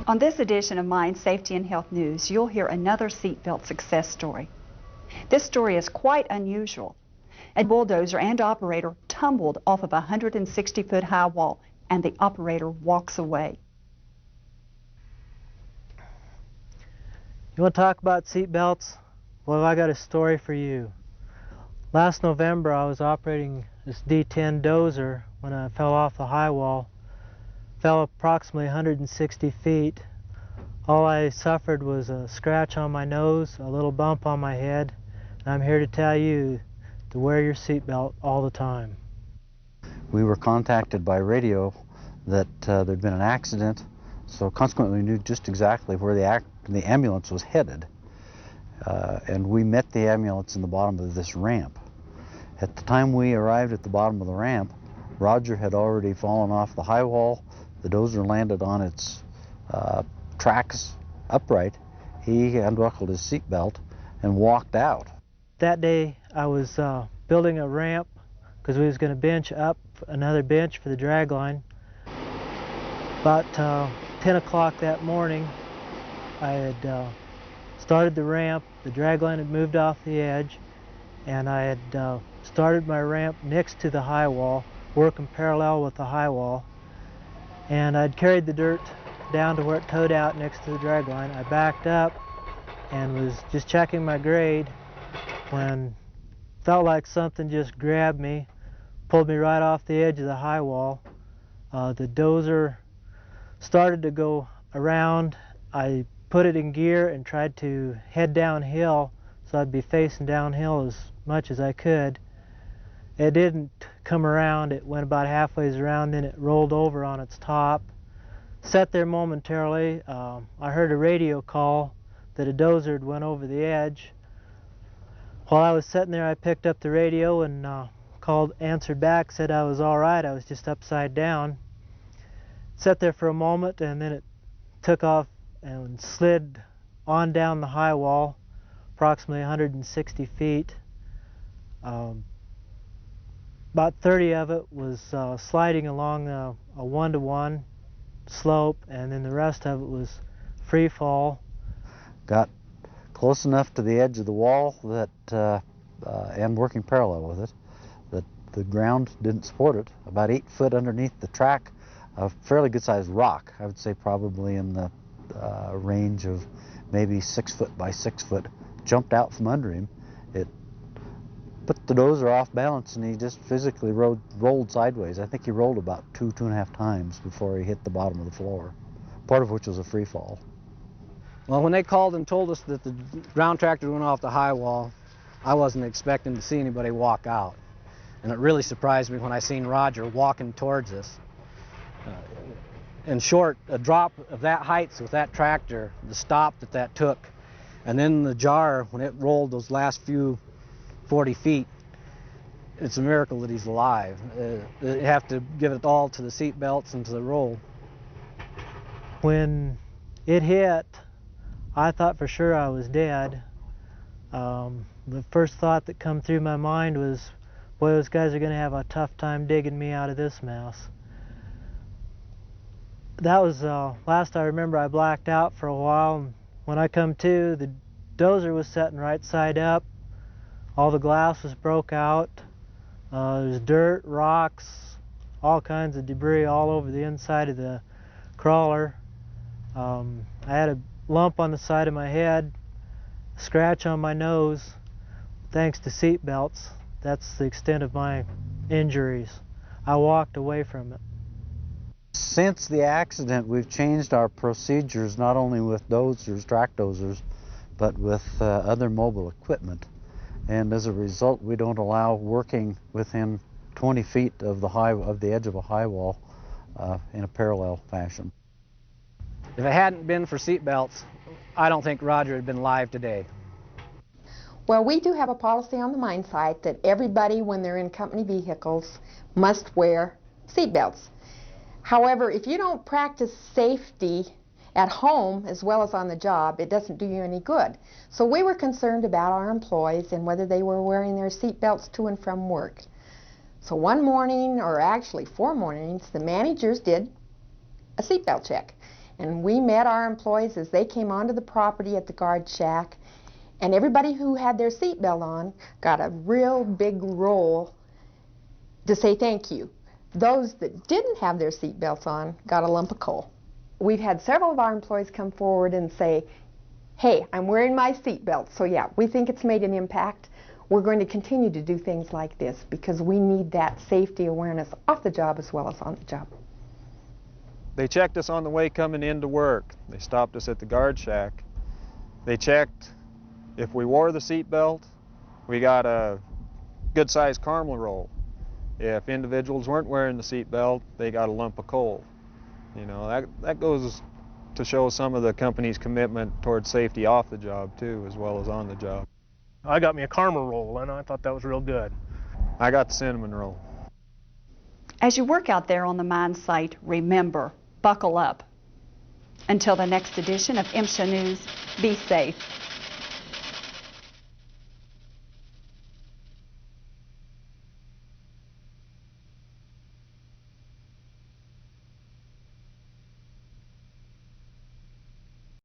On this edition of Mine Safety and Health News, you'll hear another seatbelt success story. This story is quite unusual. A bulldozer and operator tumbled off of a 160-foot high wall, and the operator walks away. You want to talk about seatbelts? Well, I got a story for you. Last November, I was operating this D10 dozer when I fell off the high wall. Fell approximately 160 feet. All I suffered was a scratch on my nose, a little bump on my head, and I'm here to tell you to wear your seatbelt all the time. We were contacted by radio that there'd been an accident, so consequently we knew just exactly where the ambulance was headed. And we met the ambulance in the bottom of this ramp. At the time we arrived at the bottom of the ramp, Roger had already fallen off the high wall. The dozer landed on its tracks upright. He unbuckled his seatbelt and walked out. That day I was building a ramp because we was going to bench up another bench for the drag line. About 10 o'clock that morning, I had started the ramp. The drag line had moved off the edge, and I had started my ramp next to the high wall, working parallel with the high wall. And I'd carried the dirt down to where it towed out next to the drag line. I backed up and was just checking my grade when felt like something just grabbed me, pulled me right off the edge of the high wall. The dozer started to go around. I put it in gear and tried to head downhill so I'd be facing downhill as much as I could. It didn't come around. It went about halfway around, then it rolled over on its top. Sat there momentarily. I heard a radio call that a dozer had went over the edge. While I was sitting there, I picked up the radio and answered back, said I was all right. I was just upside down. Sat there for a moment, and then it took off and slid on down the high wall, approximately 160 feet. About 30 of it was sliding along a one-to-one slope, and then the rest of it was free fall. Got close enough to the edge of the wall that, and working parallel with it, that the ground didn't support it. About 8 foot underneath the track, a fairly good-sized rock, I would say probably in the range of maybe 6 foot by 6 foot, jumped out from under him. It put the dozer off balance, and he just physically rolled sideways. I think he rolled about 2.5 times before he hit the bottom of the floor, part of which was a free fall. Well, when they called and told us that the ground tractor went off the high wall, I wasn't expecting to see anybody walk out. And it really surprised me when I seen Roger walking towards us. In short, a drop of that height with that tractor, the stop that took, and then the jar when it rolled those last few 40 feet, it's a miracle that he's alive. You have to give it all to the seat belts and to the roll. When it hit, I thought for sure I was dead. The first thought that come through my mind was, boy, those guys are going to have a tough time digging me out of this mess. That was last I remember. I blacked out for a while, and when I come to, the dozer was sitting right side up. All the glass was broke out. There's dirt, rocks, all kinds of debris all over the inside of the crawler. I had a lump on the side of my head, a scratch on my nose. Thanks to seat belts, that's the extent of my injuries. I walked away from it. Since the accident, we've changed our procedures not only with dozers, track dozers, but with other mobile equipment. And as a result, we don't allow working within 20 feet of the edge of a high wall in a parallel fashion. If it hadn't been for seat belts, I don't think Roger had been alive today. Well, we do have a policy on the mine site that everybody, when they're in company vehicles, must wear seat belts. However, if you don't practice safety at home as well as on the job, it doesn't do you any good. So we were concerned about our employees and whether they were wearing their seat belts to and from work. So one morning, or actually 4 mornings, the managers did a seatbelt check. And we met our employees as they came onto the property at the guard shack, and everybody who had their seatbelt on got a real big roll to say thank you. Those that didn't have their seatbelts on got a lump of coal. We've had several of our employees come forward and say, hey, I'm wearing my seatbelt. So yeah, we think it's made an impact. We're going to continue to do things like this because we need that safety awareness off the job as well as on the job. They checked us on the way coming into work. They stopped us at the guard shack. They checked if we wore the seatbelt. We got a good-sized caramel roll. If individuals weren't wearing the seatbelt, they got a lump of coal. You know, that goes to show some of the company's commitment towards safety off the job too, as well as on the job. I got me a caramel roll, and I thought that was real good. I got the cinnamon roll. As you work out there on the mine site, remember, buckle up. Until the next edition of MSHA News, be safe.